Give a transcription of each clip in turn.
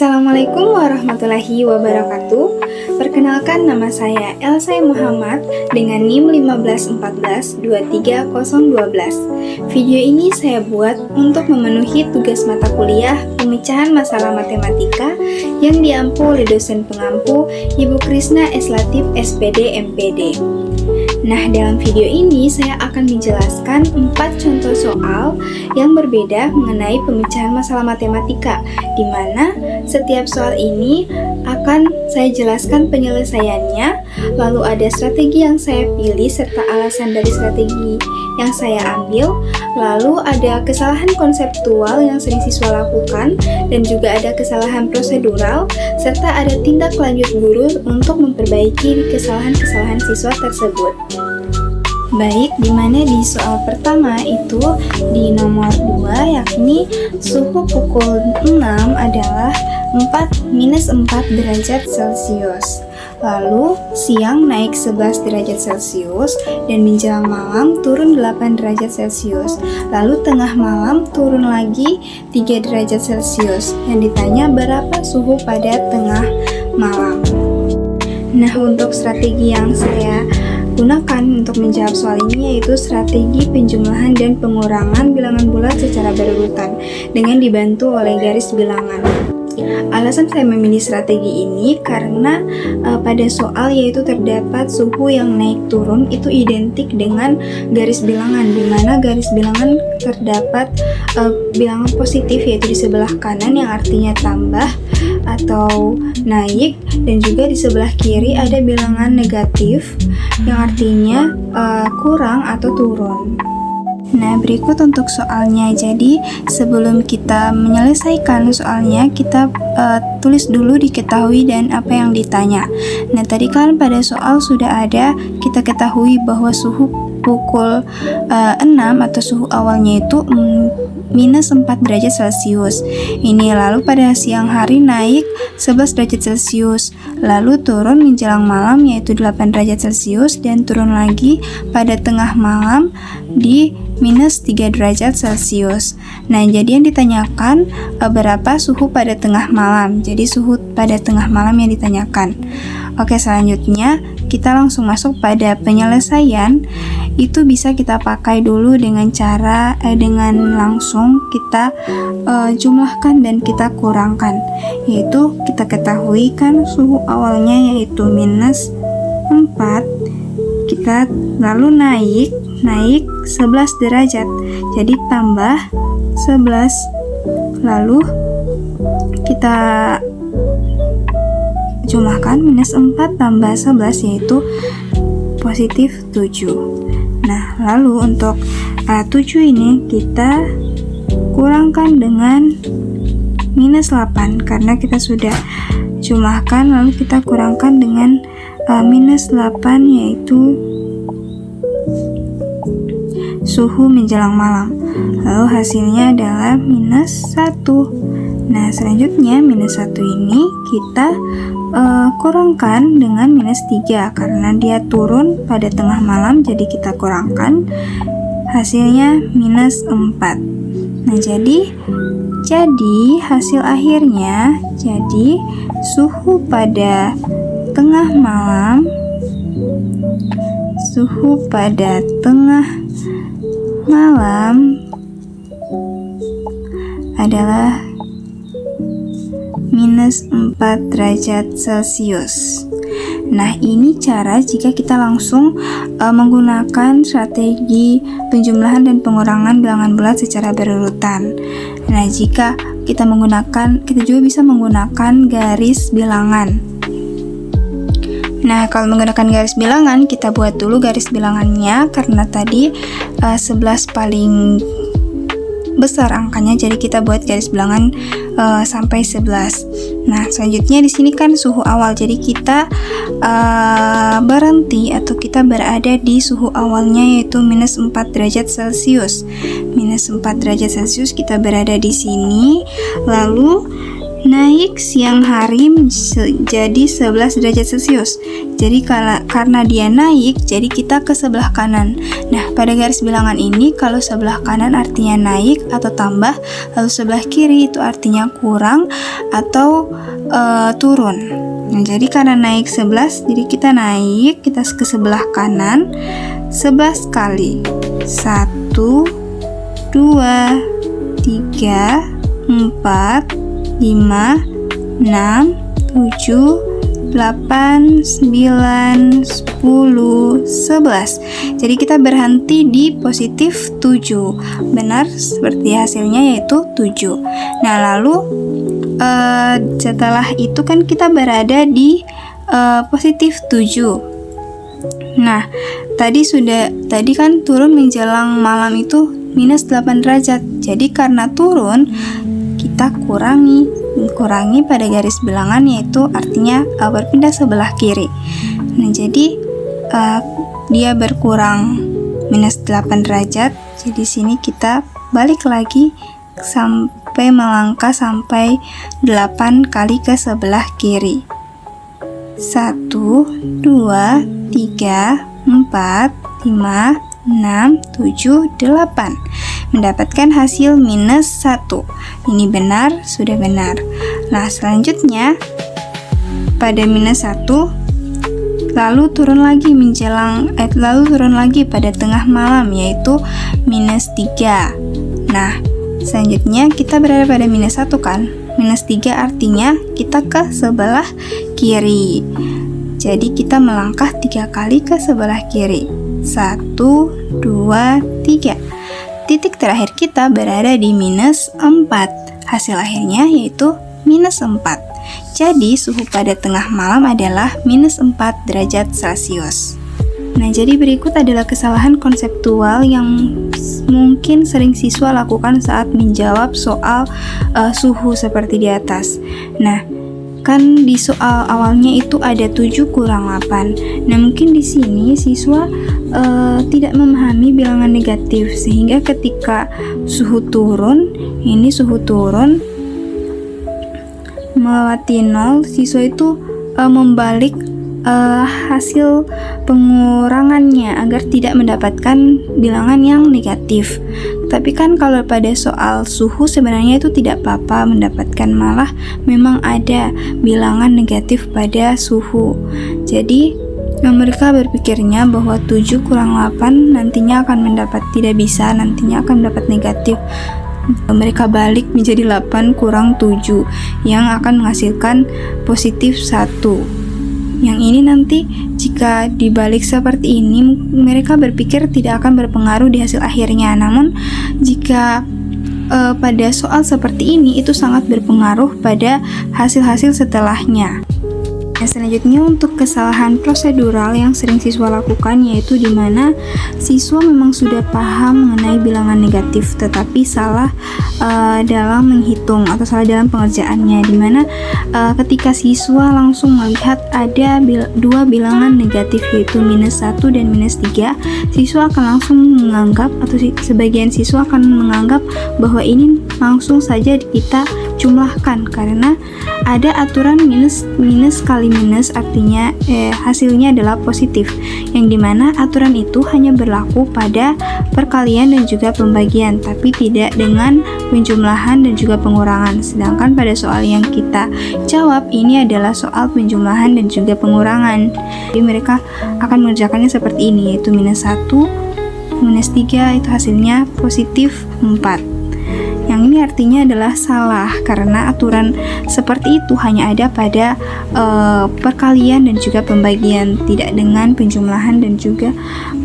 Assalamualaikum warahmatullahi wabarakatuh. Perkenalkan, nama saya Elsa Muhammad dengan NIM 1514-23012. Video ini saya buat untuk memenuhi tugas mata kuliah pemecahan masalah matematika yang diampu oleh dosen pengampu Ibu Krisna S. Latif SPD MPD. Nah, dalam video ini saya akan menjelaskan 4 contoh soal yang berbeda mengenai pemecahan masalah matematika, di mana setiap soal ini akan saya jelaskan penyelesaiannya, lalu ada strategi yang saya pilih serta alasan dari strategi yang saya ambil, lalu ada kesalahan konseptual yang sering siswa lakukan, dan juga ada kesalahan prosedural, serta ada tindak lanjut guru untuk memperbaiki kesalahan-kesalahan siswa tersebut. Baik, dimana di soal pertama itu di nomor 2, yakni suhu pukul 6 adalah 4 derajat Celcius. Lalu siang naik 11 derajat Celcius dan menjelang malam turun 8 derajat Celcius. Lalu tengah malam turun lagi 3 derajat Celcius. Yang ditanya berapa suhu pada tengah malam. Nah, untuk strategi yang saya gunakan untuk menjawab soal ini yaitu strategi penjumlahan dan pengurangan bilangan bulat secara berurutan dengan dibantu oleh garis bilangan. Alasan saya memilih strategi ini karena pada soal yaitu terdapat suhu yang naik turun itu identik dengan garis bilangan, di mana garis bilangan terdapat bilangan positif yaitu di sebelah kanan yang artinya tambah atau naik, dan juga di sebelah kiri ada bilangan negatif yang artinya kurang atau turun. Nah, berikut untuk soalnya. Jadi, sebelum kita menyelesaikan soalnya, kita tulis dulu diketahui dan apa yang ditanya. Nah, tadi kan pada soal sudah ada, kita ketahui bahwa suhu pukul 6 atau suhu awalnya itu minus 4 derajat Celcius. Ini lalu pada siang hari naik 11 derajat Celcius, lalu turun menjelang malam yaitu 8 derajat Celcius, dan turun lagi pada tengah malam di minus 3 derajat Celcius. Nah, jadi yang ditanyakan berapa suhu pada tengah malam. Jadi suhu pada tengah malam yang ditanyakan. Oke, selanjutnya kita langsung masuk pada penyelesaian. Itu bisa kita pakai dulu dengan cara dengan langsung kita jumlahkan dan kita kurangkan. Yaitu kita ketahui kan suhu awalnya yaitu minus 4. Kita lalu naik 11 derajat. Jadi tambah 11. Lalu kita jumlahkan minus 4 tambah 11 yaitu positif 7. Nah, lalu untuk 7 ini kita kurangkan dengan minus 8 karena kita sudah jumlahkan, lalu kita kurangkan dengan minus 8 yaitu suhu menjelang malam. Lalu hasilnya adalah minus 1. Nah, selanjutnya minus 1 ini kita kurangkan dengan minus 3 karena dia turun pada tengah malam, jadi kita kurangkan, hasilnya minus 4. Nah, jadi hasil akhirnya jadi suhu pada tengah malam adalah minus 4 derajat Celcius. Nah, ini cara jika kita langsung menggunakan strategi penjumlahan dan pengurangan bilangan bulat secara berurutan. Nah, jika kita juga bisa menggunakan garis bilangan. Nah, kalau menggunakan garis bilangan, kita buat dulu garis bilangannya karena tadi 11 paling besar angkanya, jadi kita buat garis bilangan sampai 11. Nah, selanjutnya di sini kan suhu awal, jadi kita berhenti atau kita berada di suhu awalnya yaitu minus 4 derajat Celcius. Minus 4 derajat Celcius kita berada di sini. Lalu Naik siang hari jadi 11 derajat Celcius. Jadi karena dia naik, jadi kita ke sebelah kanan. Nah, pada garis bilangan ini kalau sebelah kanan artinya naik atau tambah, lalu sebelah kiri itu artinya kurang atau turun. Nah, jadi karena naik 11, jadi kita naik, kita ke sebelah kanan 11 kali. 1, 2, 3, 4, 5, 6, 7, 8, 9, 10, 11. Jadi kita berhenti di positif 7. Benar seperti hasilnya, yaitu 7. Nah, lalu setelah itu kan kita berada di positif 7. Nah, tadi kan turun menjelang malam itu minus 8 derajat. Jadi karena turun, kita kurangi pada garis bilangan, yaitu artinya berpindah sebelah kiri. Nah, jadi dia berkurang minus 8 derajat. Jadi sini kita balik lagi sampai melangkah sampai 8 kali ke sebelah kiri. 1, 2, 3, 4, 5, 6, 7, 8. Mendapatkan hasil minus 1. Ini benar, sudah benar. Nah, selanjutnya pada minus 1 lalu turun lagi pada tengah malam, yaitu minus 3. Nah, selanjutnya kita berada pada minus 1 kan. Minus 3 artinya kita ke sebelah kiri. Jadi kita melangkah 3 kali ke sebelah kiri. 1, 2, 3. Titik terakhir kita berada di minus 4. Hasil akhirnya yaitu minus 4. Jadi suhu pada tengah malam adalah minus 4 derajat Celcius. Nah, jadi berikut adalah kesalahan konseptual yang mungkin sering siswa lakukan saat menjawab soal suhu seperti di atas. Nah, kan di soal awalnya itu ada 7 kurang 8. Nah, mungkin di sini siswa tidak memahami bilangan negatif, sehingga ketika suhu turun melewati 0, siswa itu membalik hasil pengurangannya agar tidak mendapatkan bilangan yang negatif. Tapi kan kalau pada soal suhu sebenarnya itu tidak apa-apa mendapatkan, malah memang ada bilangan negatif pada suhu. Jadi mereka berpikirnya bahwa 7 kurang 8 nantinya akan mendapat negatif. Mereka balik menjadi 8 kurang 7 yang akan menghasilkan positif 1. Yang ini nanti jika dibalik seperti ini, mereka berpikir tidak akan berpengaruh di hasil akhirnya. Namun jika pada soal seperti ini itu sangat berpengaruh pada hasil-hasil setelahnya. Nah, selanjutnya untuk kesalahan prosedural yang sering siswa lakukan, yaitu di mana siswa memang sudah paham mengenai bilangan negatif tetapi salah dalam menghitung atau salah dalam pengerjaannya, di mana ketika siswa langsung melihat ada dua bilangan negatif, yaitu minus 1 dan minus 3, siswa akan langsung menganggap, atau sebagian siswa akan menganggap bahwa ini langsung saja kita jumlahkan karena ada aturan minus kali minus, artinya hasilnya adalah positif, yang dimana aturan itu hanya berlaku pada perkalian dan juga pembagian, tapi tidak dengan penjumlahan dan juga pengurangan. Sedangkan pada soal yang kita jawab ini adalah soal penjumlahan dan juga pengurangan. Jadi mereka akan mengerjakannya seperti ini, yaitu minus 1, minus 3 itu hasilnya positif 4. Yang ini artinya adalah salah karena aturan seperti itu hanya ada pada perkalian dan juga pembagian, tidak dengan penjumlahan dan juga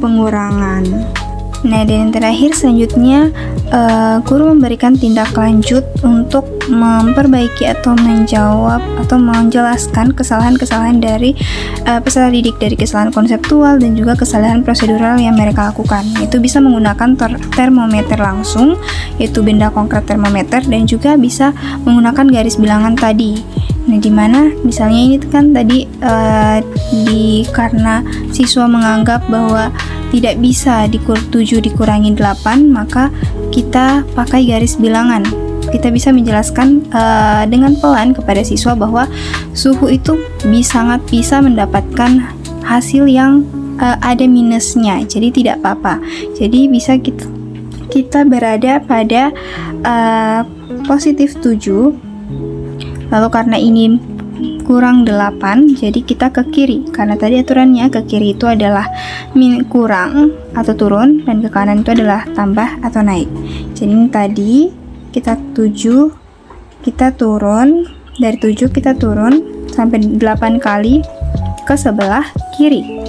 pengurangan. Nah, dan yang terakhir selanjutnya guru memberikan tindak lanjut untuk memperbaiki atau menjawab atau menjelaskan kesalahan-kesalahan dari peserta didik, dari kesalahan konseptual dan juga kesalahan prosedural yang mereka lakukan. Itu bisa menggunakan termometer langsung, yaitu benda konkret termometer, dan juga bisa menggunakan garis bilangan tadi. Nah, dimana misalnya ini kan tadi karena siswa menganggap bahwa tidak bisa 7 dikurangi 8, maka kita pakai garis bilangan. kita bisa menjelaskan dengan pelan kepada siswa bahwa suhu itu sangat bisa mendapatkan hasil yang ada minusnya, jadi tidak apa-apa. Jadi bisa kita berada pada positif 7, lalu karena ini kurang 8, jadi kita ke kiri, karena tadi aturannya ke kiri itu adalah kurang atau turun, dan ke kanan itu adalah tambah atau naik. Jadi ini tadi kita 7, kita turun, dari 7 kita turun sampai 8 kali ke sebelah kiri.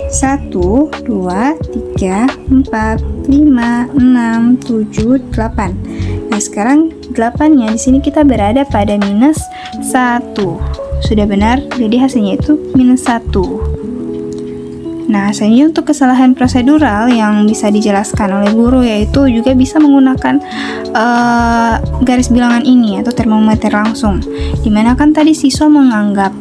1, 2, 3, 4, 5, 6, 7, 8. Nah, sekarang 8-nya di sini kita berada pada minus 1. Sudah benar, jadi hasilnya itu minus 1. Nah, selanjutnya untuk kesalahan prosedural yang bisa dijelaskan oleh guru, yaitu juga bisa menggunakan garis bilangan ini atau termometer langsung. Dimana kan tadi siswa mengingat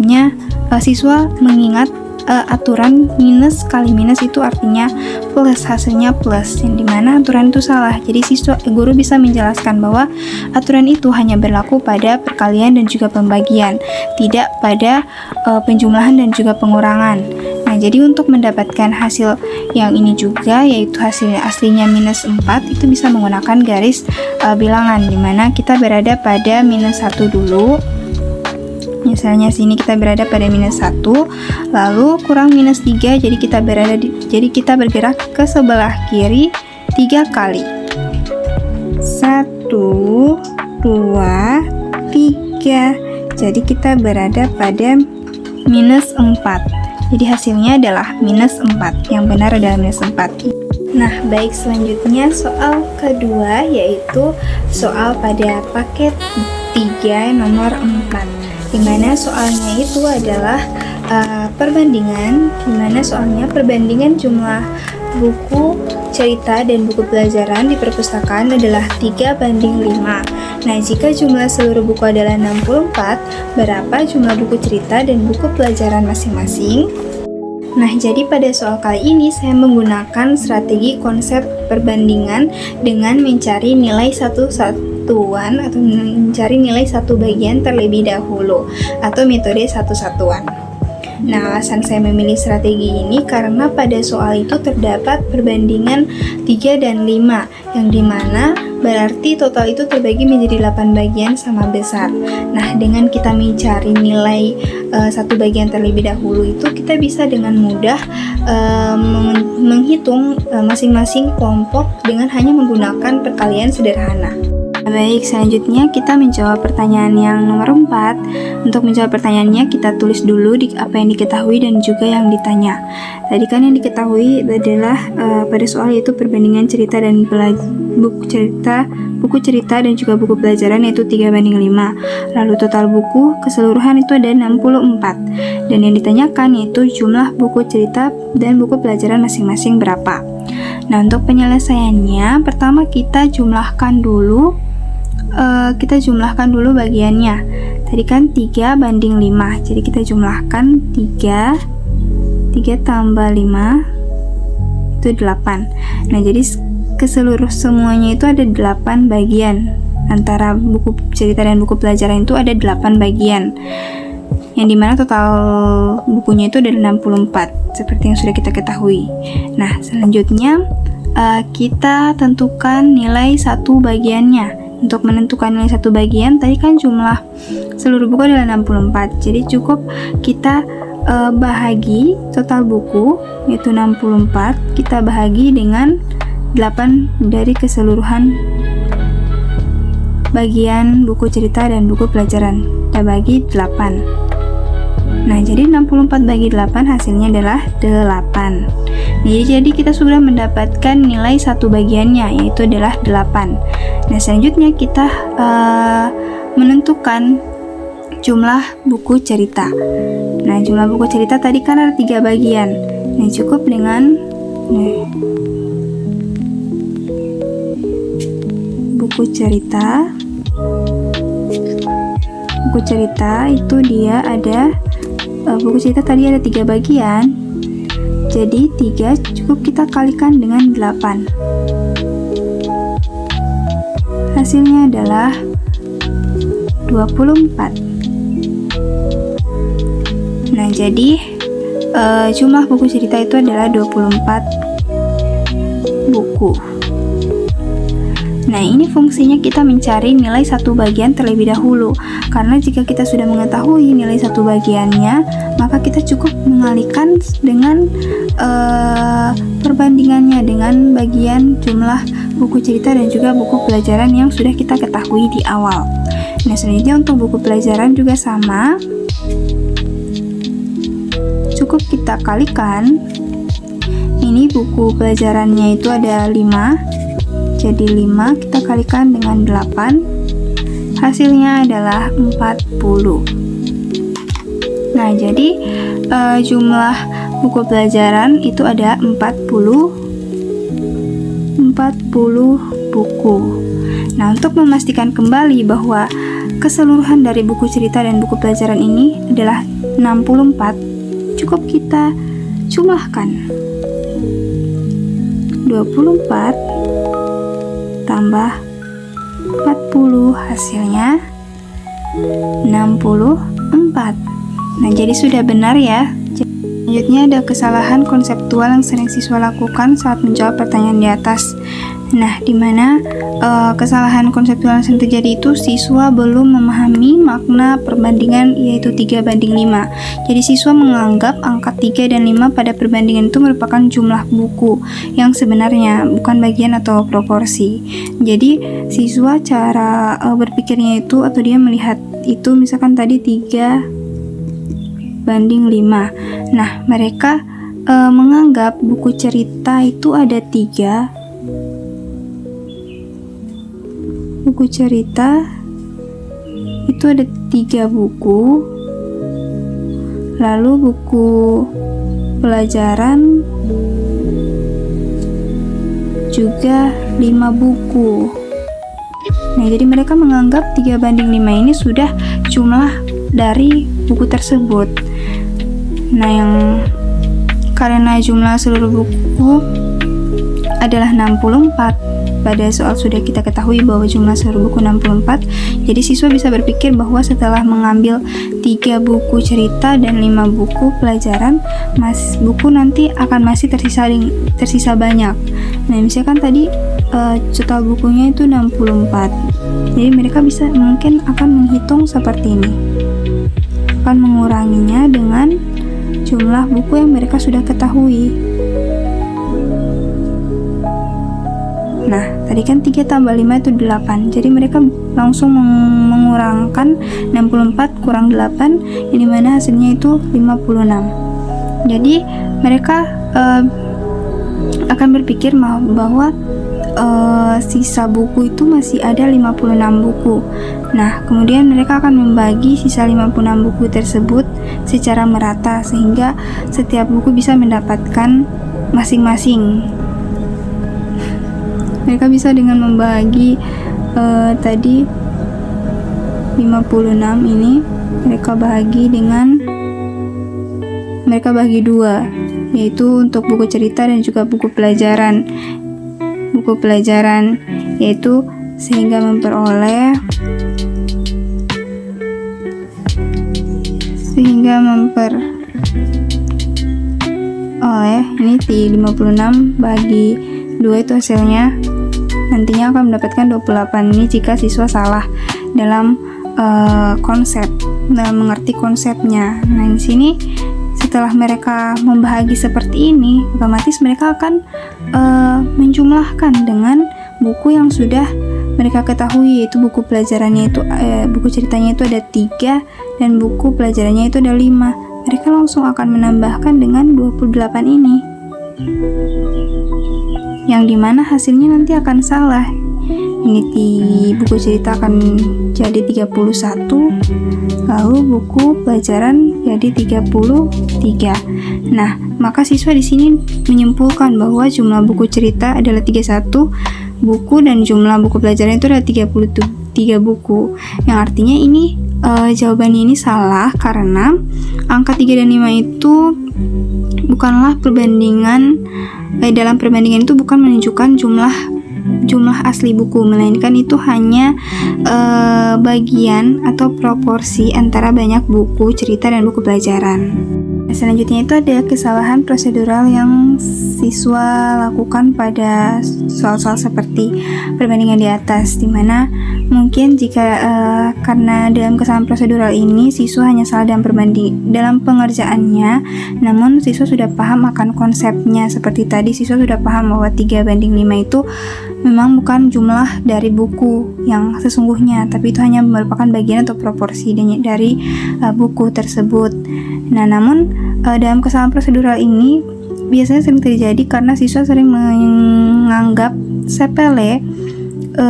aturan minus kali minus itu artinya plus, hasilnya plus, yang dimana aturan itu salah. Jadi guru bisa menjelaskan bahwa aturan itu hanya berlaku pada perkalian dan juga pembagian, tidak pada penjumlahan dan juga pengurangan. Nah, jadi untuk mendapatkan hasil yang ini juga, yaitu hasilnya aslinya minus 4, itu bisa menggunakan garis bilangan, dimana kita berada pada minus 1 dulu. Misalnya sini kita berada pada minus 1, lalu kurang minus 3, jadi kita bergerak ke sebelah kiri 3 kali. 1, 2, 3. Jadi kita berada pada minus 4. Jadi hasilnya adalah minus 4. Yang benar adalah minus 4. Nah, baik, selanjutnya soal kedua, yaitu soal pada paket 3 nomor 4. Dimana soalnya itu adalah perbandingan, dimana soalnya perbandingan jumlah buku cerita dan buku pelajaran di perpustakaan adalah 3:5. Nah, jika jumlah seluruh buku adalah 64, berapa jumlah buku cerita dan buku pelajaran masing-masing? Nah, jadi pada soal kali ini saya menggunakan strategi konsep perbandingan dengan mencari nilai satuan atau mencari nilai satu bagian terlebih dahulu atau metode satu satuan. Nah, alasan saya memilih strategi ini karena pada soal itu terdapat perbandingan 3 dan 5, yang dimana berarti total itu terbagi menjadi 8 bagian sama besar. Nah, dengan kita mencari nilai satu bagian terlebih dahulu itu, kita bisa dengan mudah menghitung masing-masing kelompok dengan hanya menggunakan perkalian sederhana. Baik, selanjutnya kita menjawab pertanyaan yang nomor 4. Untuk menjawab pertanyaannya, kita tulis dulu apa yang diketahui dan juga yang ditanya. Tadi kan yang diketahui adalah pada soal yaitu perbandingan cerita dan buku cerita dan juga buku pelajaran, yaitu 3:5. Lalu total buku keseluruhan itu ada 64. Dan yang ditanyakan yaitu jumlah buku cerita dan buku pelajaran masing-masing berapa. Nah, untuk penyelesaiannya, pertama kita jumlahkan dulu bagiannya. Tadi kan 3:5, jadi kita jumlahkan 3 tambah 5 itu 8. Nah, jadi keseluruh semuanya itu ada 8 bagian. Antara buku cerita dan buku pelajaran itu ada 8 bagian, yang dimana total bukunya itu ada 64, seperti yang sudah kita ketahui. Nah, selanjutnya kita tentukan nilai satu bagiannya. Untuk menentukan nilai satu bagian, tadi kan jumlah seluruh buku adalah 64, jadi cukup kita bahagi total buku, yaitu 64, kita bahagi dengan 8 dari keseluruhan bagian buku cerita dan buku pelajaran. Kita bagi 8. Nah, jadi 64 bagi 8 hasilnya adalah 8. Jadi kita sudah mendapatkan nilai satu bagiannya, yaitu adalah 8. Nah, selanjutnya kita menentukan jumlah buku cerita. Nah, jumlah buku cerita tadi kan ada 3 bagian. Nah, cukup dengan buku cerita. Buku cerita itu dia ada buku cerita tadi ada 3 bagian. Jadi 3 cukup kita kalikan dengan 8. hasilnya adalah 24. Nah, jadi jumlah buku cerita itu adalah 24 buku. Nah, ini fungsinya kita mencari nilai satu bagian terlebih dahulu. Karena jika kita sudah mengetahui nilai satu bagiannya, maka kita cukup mengalihkan dengan perbandingannya dengan bagian jumlah buku cerita dan juga buku pelajaran yang sudah kita ketahui di awal. Nah, selanjutnya untuk buku pelajaran juga sama. Cukup kita kalikan. Ini buku pelajarannya itu ada 5. Jadi 5 kita kalikan dengan 8. Hasilnya adalah 40. Nah, jadi jumlah buku pelajaran itu ada 40 buku. Nah, untuk memastikan kembali bahwa keseluruhan dari buku cerita dan buku pelajaran ini adalah 64, cukup kita jumlahkan. 24 tambah 40 hasilnya 64. Nah, jadi sudah benar ya. Selanjutnya ada kesalahan konseptual yang sering siswa lakukan saat menjawab pertanyaan di atas. Nah, di mana kesalahan konseptual yang sering terjadi itu siswa belum memahami makna perbandingan, yaitu 3:5. Jadi siswa menganggap angka 3 dan 5 pada perbandingan itu merupakan jumlah buku yang sebenarnya, bukan bagian atau proporsi. Jadi siswa cara berpikirnya itu, atau dia melihat itu misalkan tadi 3:5. Nah, mereka menganggap buku cerita itu ada 3. Buku cerita itu ada 3 buku, lalu buku pelajaran juga 5 buku. Nah, jadi mereka menganggap 3:5 ini sudah jumlah dari buku tersebut. Nah, yang karena jumlah seluruh buku adalah 64, pada soal sudah kita ketahui bahwa jumlah seluruh buku 64, jadi siswa bisa berpikir bahwa setelah mengambil 3 buku cerita dan 5 buku pelajaran, buku nanti akan masih tersisa banyak. Nah, misalkan tadi total bukunya itu 64, jadi mereka bisa mungkin akan menghitung seperti ini, akan menguranginya dengan jumlah buku yang mereka sudah ketahui. Nah, tadi kan 3 tambah 5 itu 8. Jadi mereka langsung mengurangkan 64 kurang 8, yang dimana hasilnya itu 56. Jadi mereka akan berpikir bahwa sisa buku itu masih ada 56 buku. Nah, kemudian mereka akan membagi sisa 56 buku tersebut secara merata, sehingga setiap buku bisa mendapatkan masing-masing. Mereka bisa dengan membagi tadi 56 ini, mereka bagi 2, yaitu untuk buku cerita dan juga buku pelajaran. Buku pelajaran yaitu sehingga memperoleh ini di 56 bagi 2 itu hasilnya nantinya akan mendapatkan 28. Ini jika siswa salah dalam konsep, dalam mengerti konsepnya. Nah, di sini setelah mereka membahagi seperti ini, otomatis mereka akan menjumlahkan dengan buku yang sudah mereka ketahui, yaitu buku pelajarannya itu buku ceritanya itu ada 3 dan buku pelajarannya itu ada 5. Mereka langsung akan menambahkan dengan 28 ini, yang dimana hasilnya nanti akan salah. Ini di buku cerita akan jadi 31, lalu buku pelajaran jadi 33. Nah, maka siswa di sini menyimpulkan bahwa jumlah buku cerita adalah 31 buku dan jumlah buku pelajaran itu adalah 33 buku. Yang artinya ini jawabannya ini salah karena angka 3 dan 5 itu bukanlah perbandingan, dalam perbandingan itu bukan menunjukkan jumlah jumlah asli buku, melainkan itu hanya bagian atau proporsi antara banyak buku cerita dan buku pelajaran. Selanjutnya itu ada kesalahan prosedural yang siswa lakukan pada soal-soal seperti perbandingan di atas, dimana mungkin jika karena dalam kesalahan prosedural ini siswa hanya salah dalam pengerjaannya, namun siswa sudah paham akan konsepnya. Seperti tadi siswa sudah paham bahwa 3:5 itu memang bukan jumlah dari buku yang sesungguhnya, tapi itu hanya merupakan bagian atau proporsi dari buku tersebut. Nah, namun dalam kesalahan prosedural ini biasanya sering terjadi karena siswa sering menganggap sepele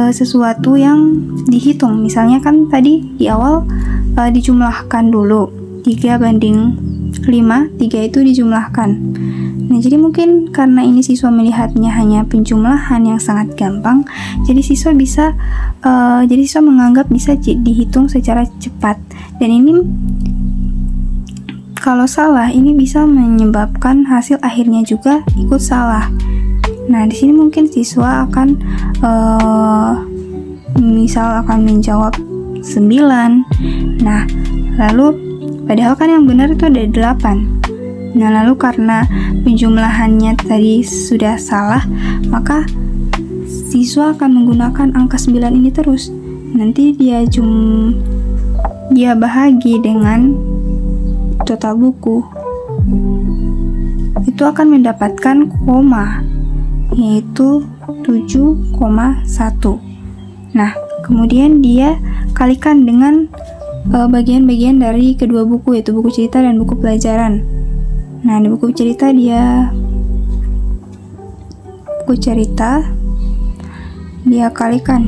sesuatu yang dihitung. Misalnya kan tadi di awal dijumlahkan dulu 3:5, 3 itu dijumlahkan. Nah, jadi mungkin karena ini siswa melihatnya hanya penjumlahan yang sangat gampang, jadi siswa menganggap bisa dihitung secara cepat. Dan ini kalau salah, ini bisa menyebabkan hasil akhirnya juga ikut salah. Nah, di sini mungkin siswa akan misal akan menjawab 9. Nah, lalu padahal kan yang benar itu ada 8. Nah, lalu karena penjumlahannya tadi sudah salah, maka siswa akan menggunakan angka 9 ini terus. Nanti dia bahagi dengan total buku, itu akan mendapatkan koma, yaitu 7,1. Nah, kemudian dia kalikan dengan bagian-bagian dari kedua buku, yaitu buku cerita dan buku pelajaran. Nah, di buku cerita dia kalikan,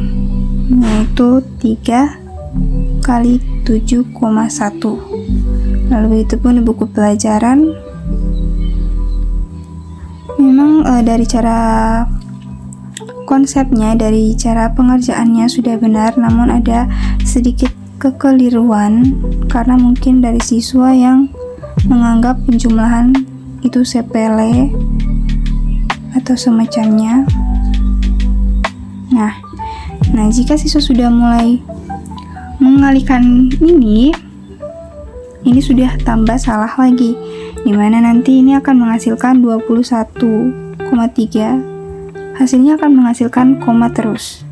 yaitu 3 kali 7,1. Lalu begitu pun di buku pelajaran. Memang dari cara konsepnya, dari cara pengerjaannya sudah benar, namun ada sedikit kekeliruan karena mungkin dari siswa yang menganggap penjumlahan itu sepele atau semacamnya. Nah, jika siswa sudah mulai mengalihkan ini sudah tambah salah lagi, dimana nanti ini akan menghasilkan 21,3, hasilnya akan menghasilkan koma terus.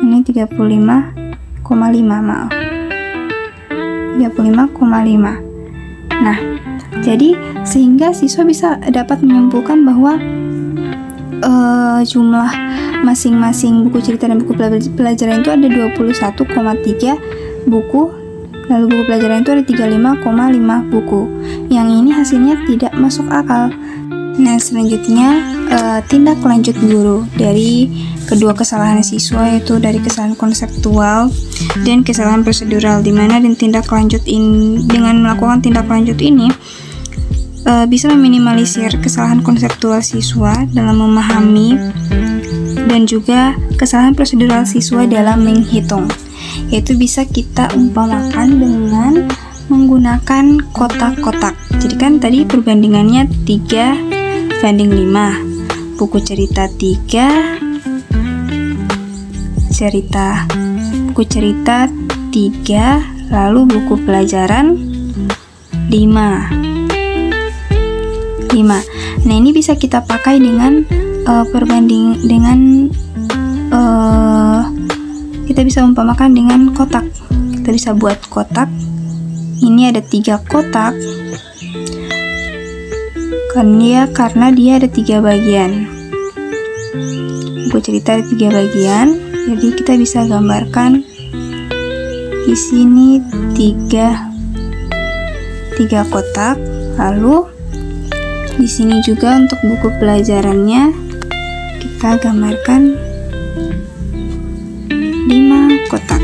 Ini 35,5, maaf, 35,5. Nah, jadi sehingga siswa bisa dapat menyimpulkan bahwa jumlah masing-masing buku cerita dan buku pelajaran itu ada 21,3 buku. Lalu buku pelajaran itu ada 35,5 buku. Yang ini hasilnya tidak masuk akal. Nah, selanjutnya tindak lanjut guru dari kedua kesalahan siswa, yaitu dari kesalahan konseptual dan kesalahan prosedural, di mana dengan melakukan tindak lanjut ini bisa meminimalisir kesalahan konseptual siswa dalam memahami dan juga kesalahan prosedural siswa dalam menghitung. Yaitu bisa kita umpamakan dengan menggunakan kotak-kotak. Jadi kan tadi perbandingannya 3:5, buku cerita 3, buku cerita 3, lalu buku pelajaran 5. Nah, ini bisa kita pakai dengan kita bisa umpamakan dengan kotak. Kita bisa buat kotak. Ini ada 3 kotak. Karena dia ada 3 bagian. Buku cerita ada 3 bagian. Jadi kita bisa gambarkan di sini 3 kotak. Lalu di sini juga untuk buku pelajarannya kita gambarkan 5 kotak.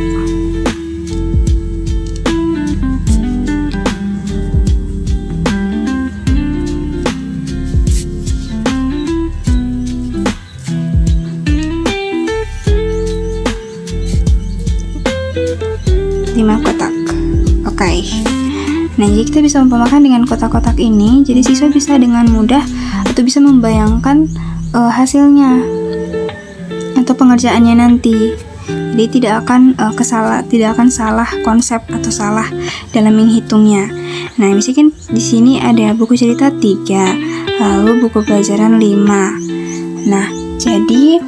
Oke. Nah, jadi kita bisa umpamakan dengan kotak-kotak ini. Jadi siswa bisa dengan mudah atau bisa membayangkan hasilnya. atau pengerjaannya nanti. Jadi tidak akan salah konsep atau salah dalam menghitungnya. Nah, misalkan di sini ada buku cerita 3, lalu buku pelajaran 5. Nah, jadi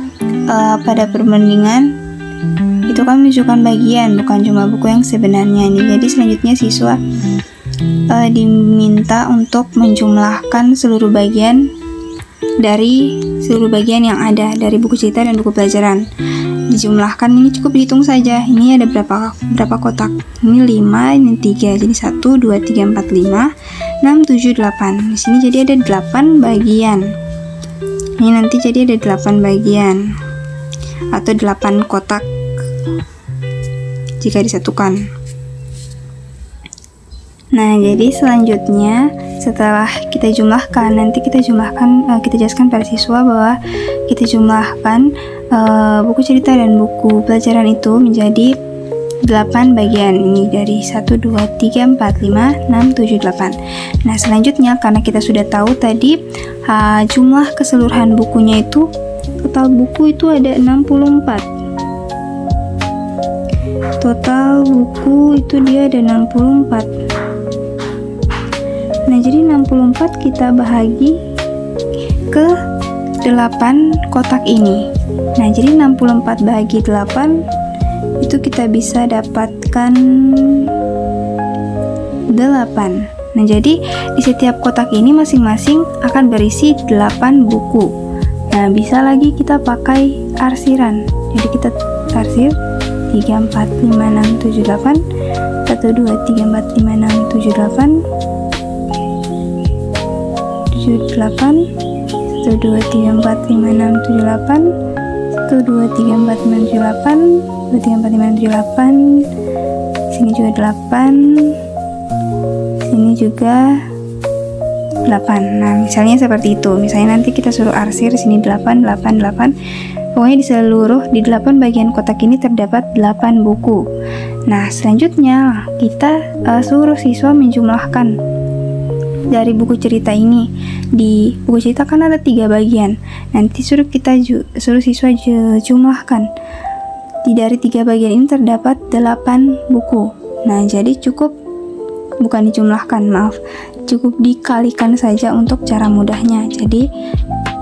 pada perbandingan itu kan menunjukkan bagian, bukan cuma buku yang sebenarnya nih. Jadi selanjutnya siswa diminta untuk menjumlahkan seluruh bagian yang ada dari buku cerita dan buku pelajaran. Dijumlahkan, ini cukup dihitung saja. Ini ada berapa kotak? Ini 5, ini 3. Jadi 1, 2, 3, 4, 5, 6, 7, 8. Di sini jadi ada 8 bagian. Ini nanti jadi ada 8 bagian atau 8 kotak jika disatukan. Nah, jadi selanjutnya setelah kita jumlahkan, kita jelaskan pada siswa bahwa kita jumlahkan buku cerita dan buku pelajaran itu menjadi 8 bagian. Ini dari 1, 2, 3, 4, 5, 6, 7, 8. Nah, selanjutnya karena kita sudah tahu tadi jumlah keseluruhan bukunya itu, total buku itu ada 64. Total buku itu dia ada 64. Nah, jadi 64 kita bahagi ke 8 kotak ini. Nah, jadi 64 bahagi 8 itu kita bisa dapatkan 8. Nah, jadi di setiap kotak ini masing-masing akan berisi 8 buku. Nah, bisa lagi kita pakai arsiran. Jadi kita arsir 3, 4, 5, 6, 7, 8. 1, 2, 3, 4, 5, 6, 7, 8. 7, 8. 1, 2, 3, 4, 5, 6, 7, 8. 1, 2, 3, 4, 5, 7, 8. 2, 3, 4, 5, 7, 8. Sini juga 8. Sini juga 8. Nah, misalnya seperti itu. Misalnya nanti kita suruh arsir sini 8, 8, 8. Pokoknya di 8 bagian kotak ini terdapat 8 buku. Nah, selanjutnya kita suruh siswa menjumlahkan dari buku cerita ini. Di buku cerita kan ada 3 bagian. Nanti suruh siswa jumlahkan. Dari 3 bagian ini terdapat 8 buku. Nah, jadi cukup dikalikan saja untuk cara mudahnya. Jadi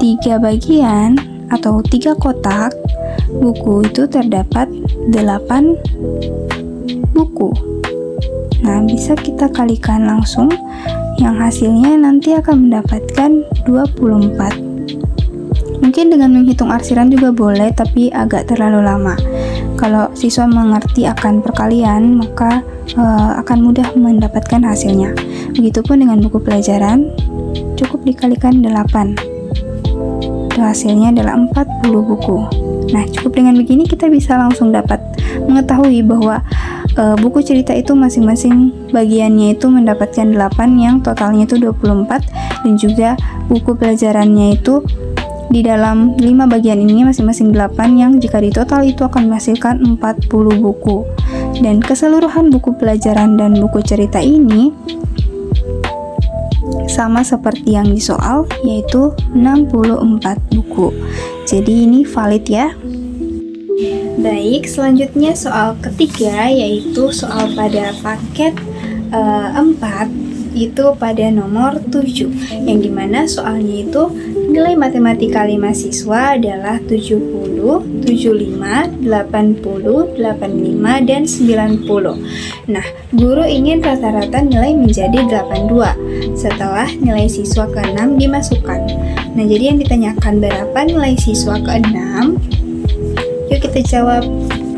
3 bagian atau 3 kotak buku itu terdapat 8 buku. Nah, bisa kita kalikan langsung, yang hasilnya nanti akan mendapatkan 24. Mungkin dengan menghitung arsiran juga boleh, tapi agak terlalu lama. Kalau siswa mengerti akan perkalian, maka akan mudah mendapatkan hasilnya. Begitupun dengan buku pelajaran, cukup dikalikan 8. Hasilnya adalah 40 buku. Nah, cukup dengan begini kita bisa langsung dapat mengetahui bahwa buku cerita itu masing-masing bagiannya itu mendapatkan 8, yang totalnya itu 24, dan juga buku pelajarannya itu di dalam 5 bagian ini masing-masing 8, yang jika ditotal itu akan menghasilkan 40 buku. Dan keseluruhan buku pelajaran dan buku cerita ini sama seperti yang di soal, yaitu 64 buku. Jadi ini valid ya. Baik, selanjutnya soal ketiga, yaitu soal pada paket 4, itu pada nomor 7, yang dimana soalnya itu nilai matematika 5 siswa adalah 70, 75, 80, 85, dan 90. Nah, guru ingin rata-rata nilai menjadi 82 setelah nilai siswa ke-6 dimasukkan. Nah, jadi yang ditanyakan berapa nilai siswa ke-6? Yuk kita jawab.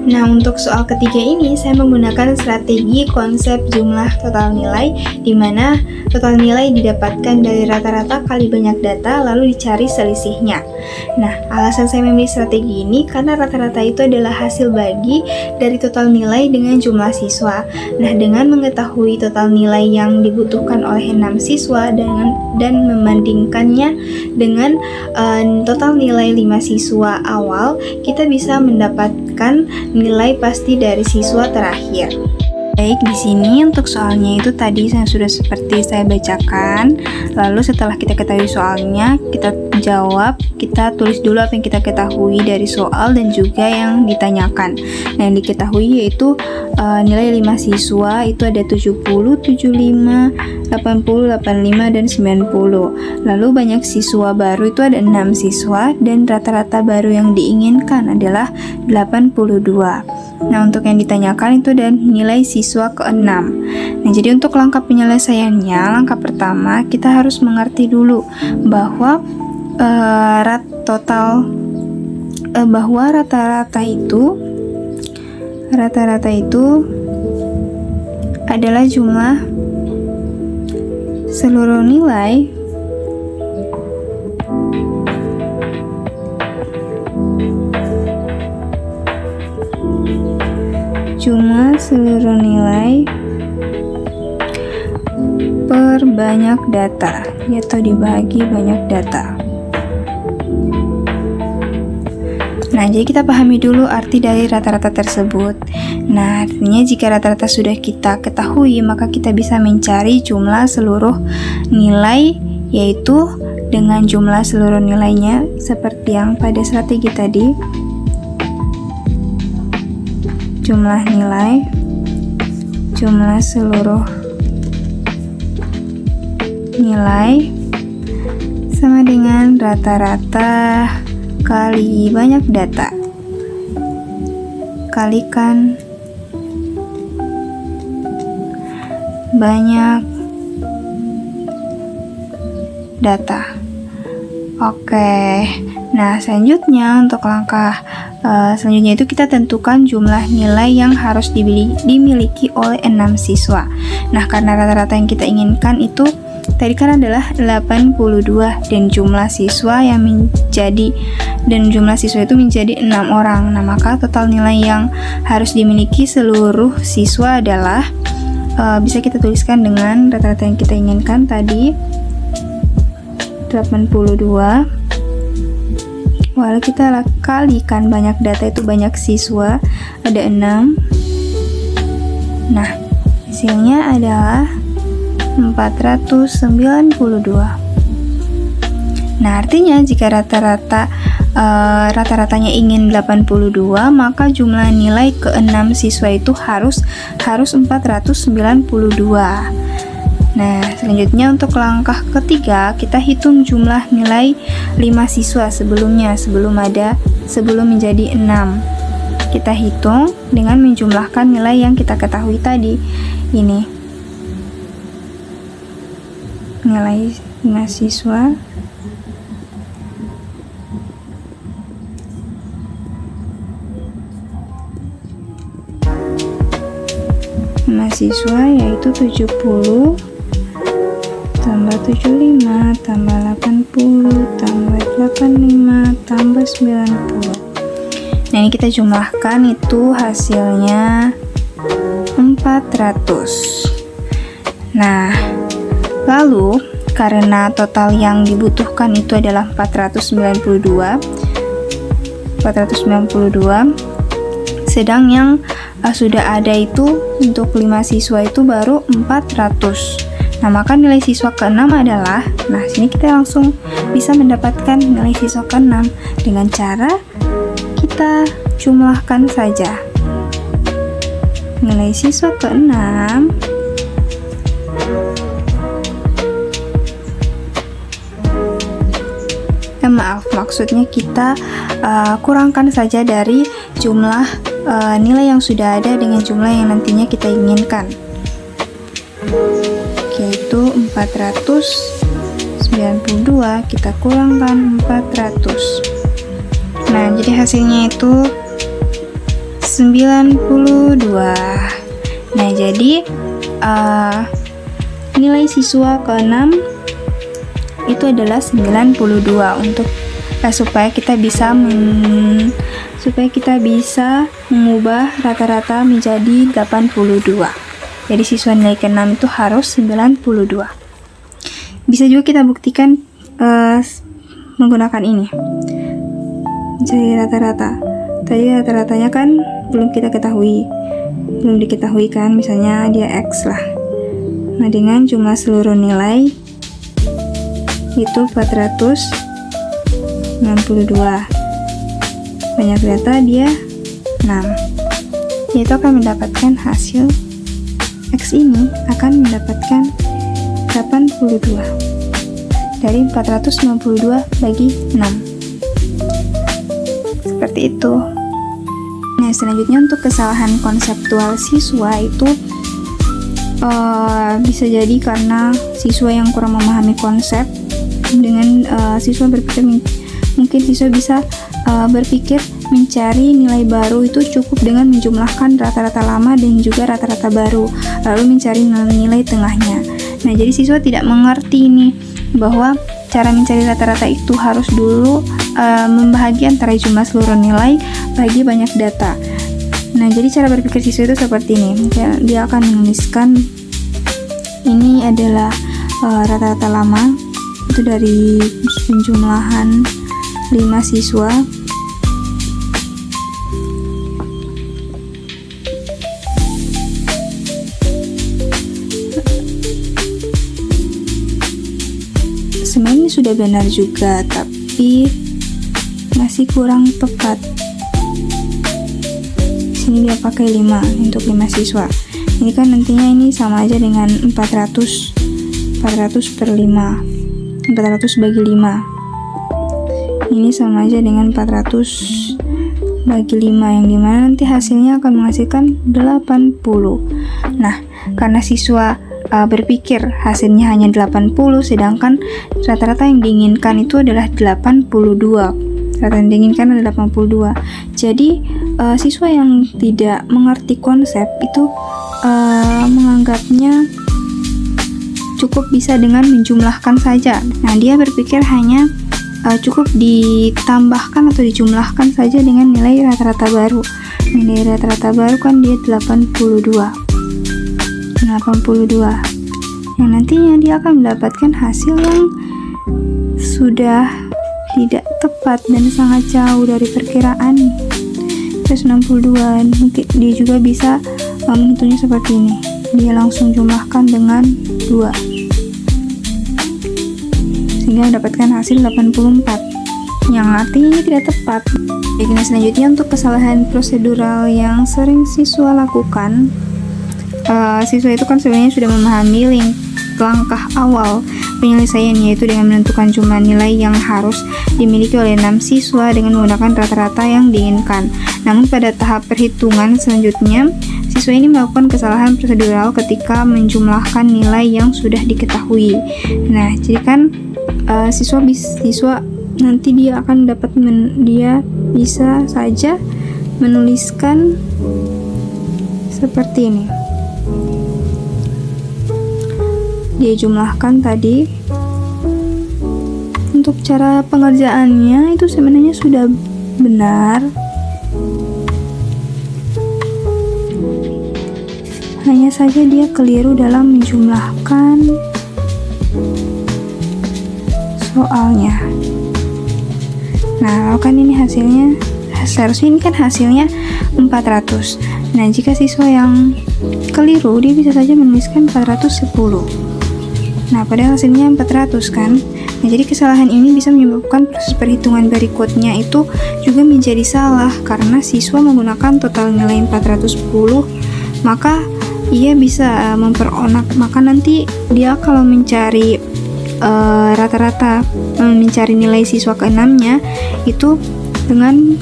Nah, untuk soal ketiga ini saya menggunakan strategi konsep jumlah total nilai, di mana total nilai didapatkan dari rata-rata kali banyak data lalu dicari selisihnya. Nah, alasan saya memilih strategi ini karena rata-rata itu adalah hasil bagi dari total nilai dengan jumlah siswa. Nah, dengan mengetahui total nilai yang dibutuhkan oleh 6 siswa dan membandingkannya dengan total nilai 5 siswa awal, kita bisa mendapatkan nilai pasti dari siswa terakhir. Baik, di sini untuk soalnya itu tadi sudah seperti saya bacakan. Lalu setelah kita ketahui soalnya, kita menjawab, kita tulis dulu apa yang kita ketahui dari soal dan juga yang ditanyakan. Nah, yang diketahui yaitu nilai 5 siswa itu ada 70, 75, 80, 85, dan 90. Lalu banyak siswa baru itu ada 6 siswa dan rata-rata baru yang diinginkan adalah 82. Nah, untuk yang ditanyakan itu dan nilai siswa ke-6. Nah, jadi untuk langkah penyelesaiannya, langkah pertama kita harus mengerti dulu bahwa rata-rata itu adalah jumlah seluruh nilai per banyak data, yaitu dibagi banyak data. Nah, jadi kita pahami dulu arti dari rata-rata tersebut. Nah, artinya jika rata-rata sudah kita ketahui, maka kita bisa mencari jumlah seluruh nilai, yaitu dengan jumlah seluruh nilainya seperti yang pada strategi tadi. Jumlah nilai, jumlah seluruh nilai sama dengan rata-rata kali banyak data kalikan banyak data. Oke, nah selanjutnya untuk langkah selanjutnya itu kita tentukan jumlah nilai yang harus dimiliki oleh 6 siswa. Nah, karena rata-rata yang kita inginkan itu tadi kan adalah 82 dan jumlah siswa itu menjadi 6 orang. Nah, maka total nilai yang harus dimiliki seluruh siswa adalah bisa kita tuliskan dengan rata-rata yang kita inginkan tadi 82. Lalu kita kalikan banyak data itu banyak siswa ada 6. Nah, hasilnya adalah 492. Nah, artinya jika rata-ratanya ingin 82, maka jumlah nilai ke-6 siswa itu harus 492. Nah, selanjutnya untuk langkah ketiga, kita hitung jumlah nilai 5 siswa sebelum menjadi 6. Kita hitung dengan menjumlahkan nilai yang kita ketahui tadi. Ini nilai 5 siswa yaitu 70 tambah 75 tambah 80 tambah 85 tambah 90. Nah, ini kita jumlahkan itu hasilnya 400. Nah, lalu karena total yang dibutuhkan itu adalah 492, sedang yang sudah ada itu untuk 5 siswa itu baru 400. Nah, maka nilai siswa ke-6 adalah, nah sini kita langsung bisa mendapatkan nilai siswa ke-6 dengan cara kita jumlahkan saja. Nilai siswa ke-6 maksudnya kita kurangkan saja dari jumlah nilai yang sudah ada dengan jumlah yang nantinya kita inginkan, yaitu 492 kita kurangkan 400. Nah, jadi hasilnya itu 92. Nah, jadi nilai siswa ke-6 itu adalah 92 untuk supaya kita bisa mengubah rata-rata menjadi 82. Jadi siswa nilai ke-6 itu harus 92. Bisa juga kita buktikan menggunakan ini. Jadi rata-rata. Tadi rata-ratanya kan belum diketahui kan, misalnya dia X lah. Nah, dengan jumlah seluruh nilai itu 492. 92. Banyak data dia 6. Yaitu akan mendapatkan hasil X ini akan mendapatkan 82 dari 492 bagi 6. Seperti itu. Nah, selanjutnya untuk kesalahan konseptual siswa itu bisa jadi karena siswa yang kurang memahami konsep. Dengan siswa berpikir, mungkin siswa bisa berpikir mencari nilai baru itu cukup dengan menjumlahkan rata-rata lama dan juga rata-rata baru, lalu mencari nilai tengahnya. Nah, jadi siswa tidak mengerti nih bahwa cara mencari rata-rata itu harus dulu membahagi antara jumlah seluruh nilai bagi banyak data. Nah, jadi cara berpikir siswa itu seperti ini. Dia akan menuliskan ini adalah rata-rata lama itu dari penjumlahan 5 siswa. Sebenarnya sudah benar juga, tapi masih kurang tepat. Sini dia pakai 5 untuk 5 siswa. Ini kan nantinya ini sama aja dengan 400 per 5. 400 bagi 5. Ini sama aja dengan 400 bagi 5, yang dimana nanti hasilnya akan menghasilkan 80. Nah, karena siswa berpikir hasilnya hanya 80, sedangkan rata-rata yang diinginkan itu adalah 82. Rata yang diinginkan adalah 82. Jadi siswa yang tidak mengerti konsep itu menganggapnya cukup bisa dengan menjumlahkan saja. Nah, dia berpikir hanya cukup ditambahkan atau dijumlahkan saja dengan nilai rata-rata baru. Nilai rata-rata baru kan dia 82. Yang nantinya dia akan mendapatkan hasil yang sudah tidak tepat dan sangat jauh dari perkiraan. 162. Mungkin dia juga bisa menghitungnya seperti ini. Dia langsung jumlahkan dengan 2 sehingga mendapatkan hasil 84, yang artinya ini tidak tepat. Jadi, selanjutnya untuk kesalahan prosedural yang sering siswa lakukan. Siswa itu kan sebenarnya sudah memahami langkah awal penyelesaian, yaitu dengan menentukan jumlah nilai yang harus dimiliki oleh 6 siswa dengan menggunakan rata-rata yang diinginkan. Namun pada tahap perhitungan selanjutnya, siswa ini melakukan kesalahan prosedural ketika menjumlahkan nilai yang sudah diketahui. Nah, jadi kan siswa nanti dia akan dapat dia bisa saja menuliskan seperti ini. Dia jumlahkan tadi. Untuk cara pengerjaannya itu sebenarnya sudah benar, hanya saja dia keliru dalam menjumlahkan soalnya. Nah, kan ini hasilnya, seharusnya ini kan hasilnya 400. Nah, jika siswa yang keliru, dia bisa saja menuliskan 410. Nah, padahal hasilnya 400 kan. Nah, jadi kesalahan ini bisa menyebabkan proses perhitungan berikutnya itu juga menjadi salah karena siswa menggunakan total nilai 410, maka ia bisa memperonak. Maka nanti dia kalau mencari rata-rata, mencari nilai siswa ke-6-nya itu dengan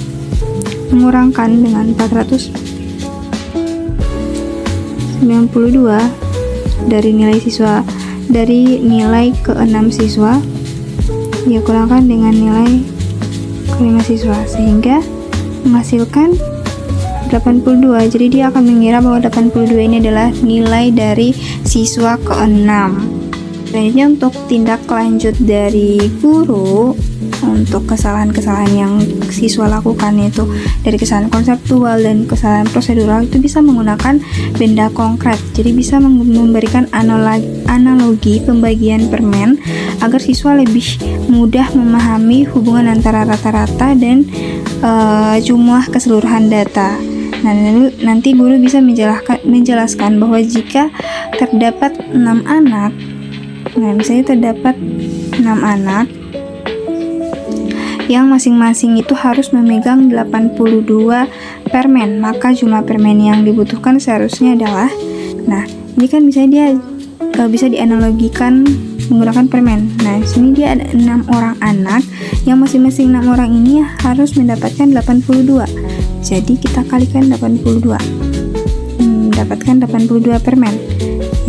mengurangkan dengan 492 dari nilai siswa, dari nilai ke-6 siswa dia kurangkan dengan nilai ke-5 siswa, sehingga menghasilkan 82. Jadi dia akan mengira bahwa 82 ini adalah nilai dari siswa ke-6. Selanjutnya untuk tindak lanjut dari guru untuk kesalahan-kesalahan yang siswa lakukan, yaitu dari kesalahan konseptual dan kesalahan prosedural, itu bisa menggunakan benda konkret. Jadi bisa memberikan analogi pembagian permen agar siswa lebih mudah memahami hubungan antara rata-rata dan jumlah keseluruhan data. Nah, nanti guru bisa menjelaskan bahwa jika terdapat 6 anak, nah misalnya terdapat 6 anak yang masing-masing itu harus memegang 82 permen. Maka jumlah permen yang dibutuhkan seharusnya adalah, nah ini kan bisa dianalogikan menggunakan permen. Nah, di sini dia ada 6 orang anak yang masing-masing 6 orang ini harus mendapatkan 82. Jadi kita kalikan 82. Mendapatkan 82 permen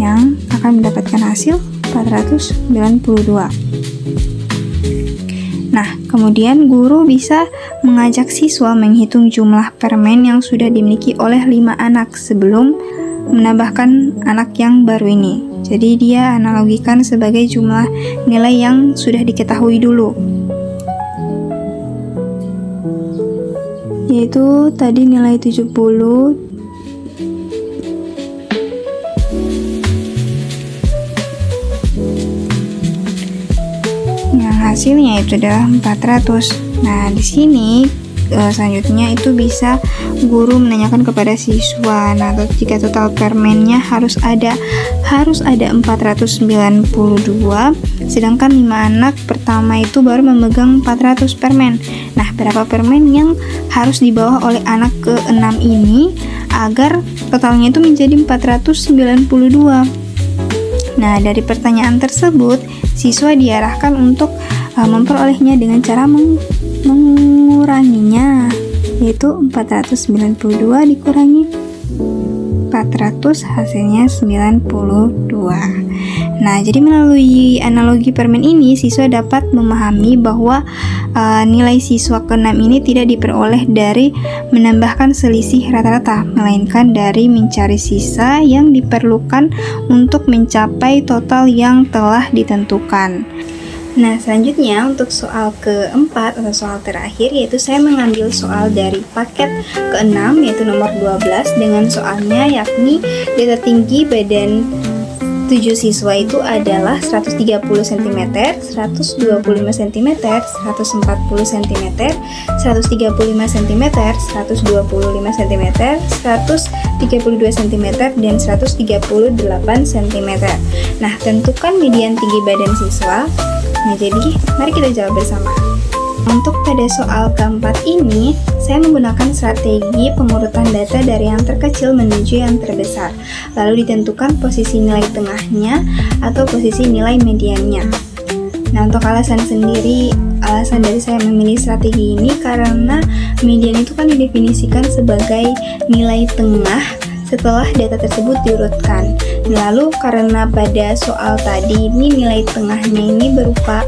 yang akan mendapatkan hasil 492. Nah, kemudian guru bisa mengajak siswa menghitung jumlah permen yang sudah dimiliki oleh 5 anak sebelum menambahkan anak yang baru ini. Jadi dia analogikan sebagai jumlah nilai yang sudah diketahui dulu. Yaitu tadi nilai 70, yang hasilnya itu adalah 400. Nah, di sini selanjutnya itu bisa guru menanyakan kepada siswa. Nah, jika total permennya harus ada 492, sedangkan 5 anak pertama itu baru memegang 400 permen. Nah, berapa permen yang harus dibawa oleh anak ke-6 ini agar totalnya itu menjadi 492? Nah, dari pertanyaan tersebut, siswa diarahkan untuk memperolehnya dengan cara menguranginya, yaitu 492 dikurangi 400 hasilnya 92. Nah, jadi melalui analogi permen ini siswa dapat memahami bahwa nilai siswa ke-6 ini tidak diperoleh dari menambahkan selisih rata-rata, melainkan dari mencari sisa yang diperlukan untuk mencapai total yang telah ditentukan. Nah, selanjutnya untuk soal keempat atau soal terakhir, yaitu saya mengambil soal dari paket ke-6 yaitu nomor 12 dengan soalnya yakni data tinggi badan 7 siswa itu adalah 130 cm, 125 cm, 140 cm, 135 cm, 125 cm, 132 cm, dan 138 cm. Nah, tentukan median tinggi badan siswa. Nah, jadi mari kita jawab bersama. Untuk pada soal keempat ini, saya menggunakan strategi pengurutan data dari yang terkecil menuju yang terbesar, lalu ditentukan posisi nilai tengahnya atau posisi nilai mediannya. Nah, untuk alasan dari saya memilih strategi ini karena median itu kan didefinisikan sebagai nilai tengah setelah data tersebut diurutkan. Lalu karena pada soal tadi ini nilai tengahnya ini berupa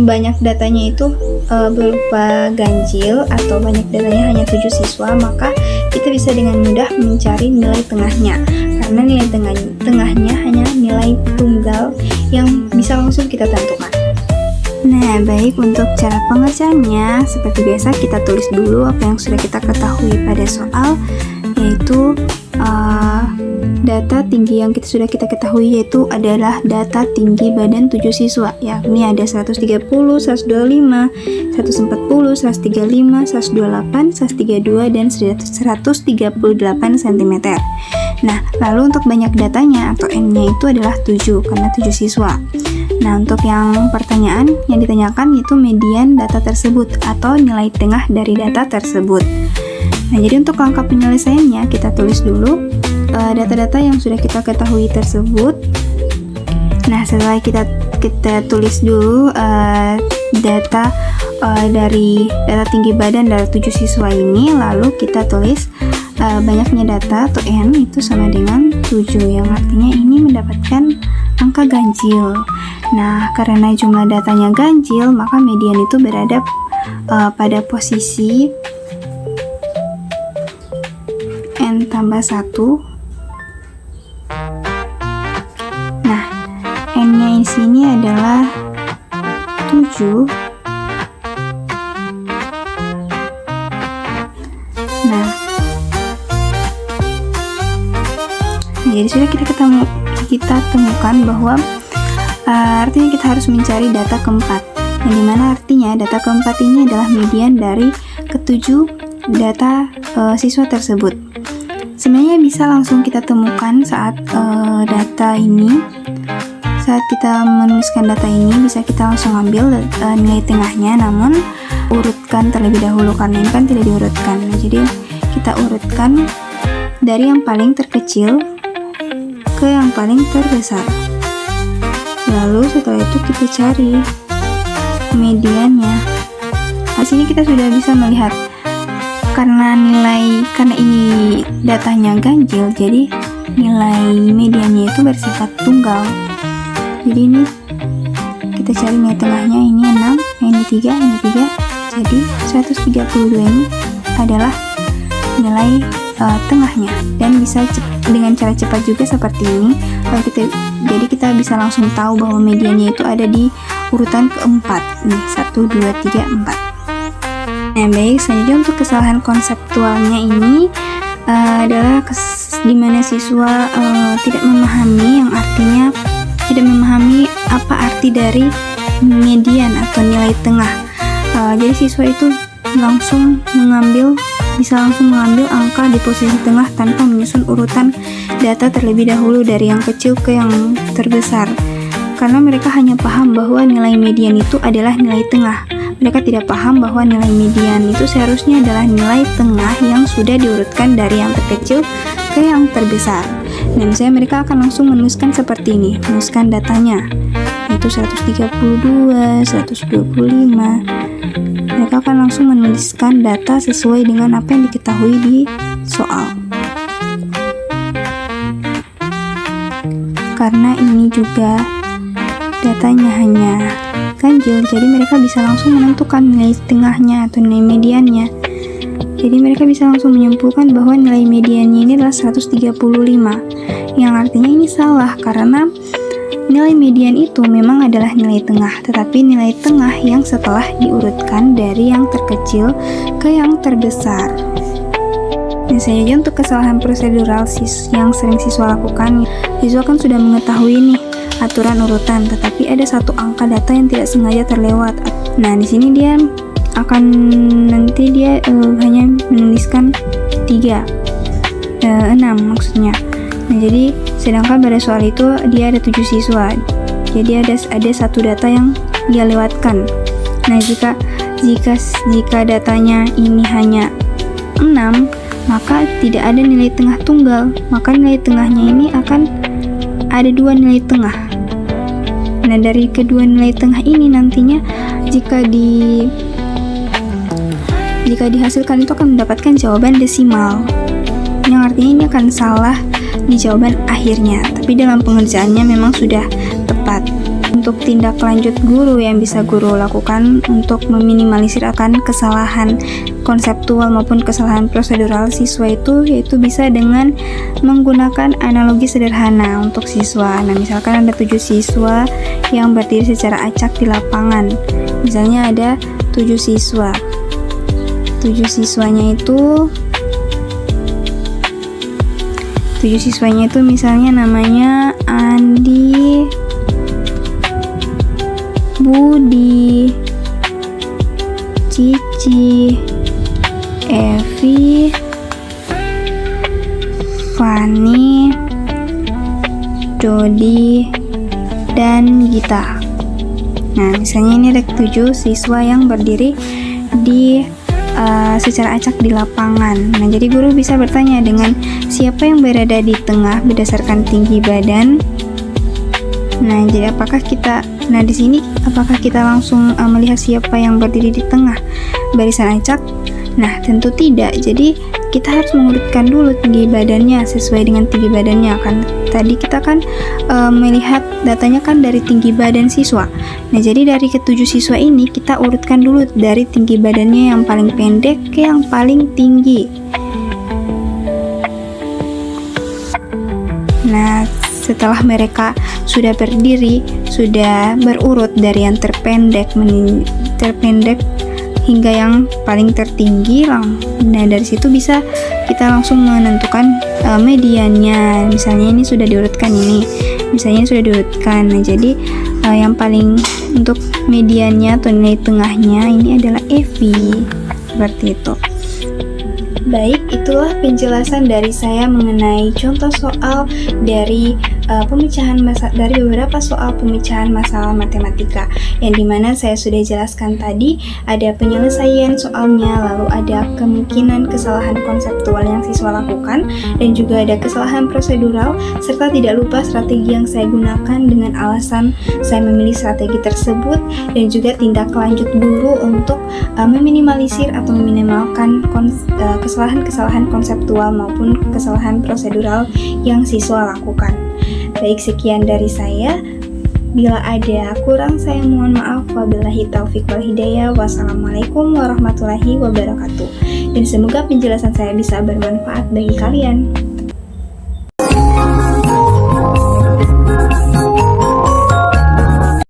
banyak datanya itu berupa ganjil atau banyak datanya hanya 7 siswa, maka kita bisa dengan mudah mencari nilai tengahnya karena nilai tengahnya hanya nilai tunggal yang bisa langsung kita tentukan. Nah, baik, untuk cara pengerjaannya seperti biasa kita tulis dulu apa yang sudah kita ketahui pada soal, yaitu data tinggi yang sudah kita ketahui yaitu adalah data tinggi badan 7 siswa, yakni ada 130, 125, 140, 135, 128, 132, dan 138 cm. Nah, lalu untuk banyak datanya atau N-nya itu adalah 7 karena 7 siswa. Nah, untuk yang pertanyaan yang ditanyakan yaitu median data tersebut atau nilai tengah dari data tersebut. Nah, jadi untuk langkah penyelesaiannya kita tulis dulu data-data yang sudah kita ketahui tersebut. Nah, setelah kita tulis dulu data dari data tinggi badan dari 7 siswa ini, lalu kita tulis banyaknya data atau N itu sama dengan 7, yang artinya ini mendapatkan angka ganjil. Nah, karena jumlah datanya ganjil, maka median itu berada pada posisi N tambah 1. Nah, N-nya di sini adalah 7. Nah, jadi sudah kita temukan bahwa artinya kita harus mencari data keempat, yang dimana artinya data keempat ini adalah median dari ketujuh data siswa tersebut. Sebenarnya bisa langsung kita temukan saat kita menuliskan data ini, bisa kita langsung ambil nilai tengahnya, namun diurutkan terlebih dahulu, karena ini kan tidak diurutkan. Nah, jadi kita urutkan dari yang paling terkecil ke yang paling terbesar. Lalu setelah itu kita cari mediannya. Di sini kita sudah bisa melihat karena ini datanya ganjil, jadi nilai mediannya itu bersifat tunggal. Jadi ini kita cari nilai tengahnya, ini 6, ini 3, ini 3. Jadi 132 ini adalah nilai tengahnya, dan bisa dengan cara cepat juga seperti ini. Jadi kita bisa langsung tahu bahwa mediannya itu ada di urutan keempat. Nih, 1, 2, 3, 4. Nah, baik, selanjutnya untuk kesalahan konseptualnya ini adalah di mana siswa tidak memahami, yang artinya tidak memahami apa arti dari median atau nilai tengah. Jadi siswa itu bisa langsung mengambil angka di posisi tengah tanpa menyusun urutan data terlebih dahulu dari yang kecil ke yang terbesar, karena mereka hanya paham bahwa nilai median itu adalah nilai tengah. Mereka tidak paham bahwa nilai median itu seharusnya adalah nilai tengah yang sudah diurutkan dari yang terkecil ke yang terbesar. Dan misalnya mereka akan langsung menuliskan seperti ini, menuliskan datanya, yaitu 132, 125. Mereka akan langsung menuliskan data sesuai dengan apa yang diketahui di soal. Karena ini juga datanya hanya ganjil, jadi mereka bisa langsung menentukan nilai tengahnya atau nilai mediannya. Jadi mereka bisa langsung menyimpulkan bahwa nilai mediannya ini adalah 135, yang artinya ini salah, karena nilai median itu memang adalah nilai tengah, tetapi nilai tengah yang setelah diurutkan dari yang terkecil ke yang terbesar. Misalnya untuk kesalahan prosedural yang sering siswa lakukan, siswa kan sudah mengetahui nih aturan urutan, tetapi ada satu angka data yang tidak sengaja terlewat. Nah, di sini dia hanya menuliskan 6 maksudnya. Nah, jadi sedangkan pada soal itu dia ada 7 siswa, jadi ada satu data yang dia lewatkan. Nah, jika datanya ini hanya 6, maka tidak ada nilai tengah tunggal, maka nilai tengahnya ini akan ada 2 nilai tengah. Nah, dari kedua nilai tengah ini nantinya jika dihasilkan itu akan mendapatkan jawaban desimal, yang artinya ini akan salah di jawaban akhirnya, tapi dalam pengerjaannya memang sudah tepat. Untuk tindak lanjut guru yang bisa guru lakukan untuk meminimalisir akan kesalahan konseptual maupun kesalahan prosedural siswa itu, yaitu bisa dengan menggunakan analogi sederhana untuk siswa. Nah, misalkan ada 7 siswa yang berdiri secara acak di lapangan. Misalnya ada 7 siswa. 7 siswanya itu misalnya namanya Andi, Budi, Cici, Evi, Fani, Dodi, dan Gita. Nah, misalnya ini ada 7 siswa yang berdiri di secara acak di lapangan. Nah, jadi guru bisa bertanya dengan siapa yang berada di tengah berdasarkan tinggi badan. Nah, jadi di sini apakah kita langsung melihat siapa yang berdiri di tengah barisan acak? Nah, tentu tidak. Jadi kita harus mengurutkan dulu tinggi badannya sesuai dengan tinggi badannya kan. Tadi kita kan melihat datanya kan dari tinggi badan siswa. Nah, jadi dari ke-7 siswa ini kita urutkan dulu dari tinggi badannya yang paling pendek ke yang paling tinggi. Nah, setelah mereka sudah berdiri, sudah berurut dari yang terpendek hingga yang paling tertinggi, nah dari situ bisa kita langsung menentukan mediannya. Misalnya ini sudah diurutkan Nah, jadi yang paling untuk mediannya atau nilai tengahnya ini adalah Evi, seperti itu. Baik, itulah penjelasan dari saya mengenai contoh soal dari dari beberapa soal pemecahan masalah matematika, yang dimana saya sudah jelaskan tadi ada penyelesaian soalnya, lalu ada kemungkinan kesalahan konseptual yang siswa lakukan, dan juga ada kesalahan prosedural, serta tidak lupa strategi yang saya gunakan dengan alasan saya memilih strategi tersebut, dan juga tindak lanjut guru untuk meminimalisir atau meminimalkan kesalahan-kesalahan konseptual maupun kesalahan prosedural yang siswa lakukan. Baik, sekian dari saya. Bila ada kurang, saya mohon maaf. Wabillahi taufiq wal hidayah. Wassalamualaikum warahmatullahi wabarakatuh. Dan semoga penjelasan saya bisa bermanfaat bagi kalian.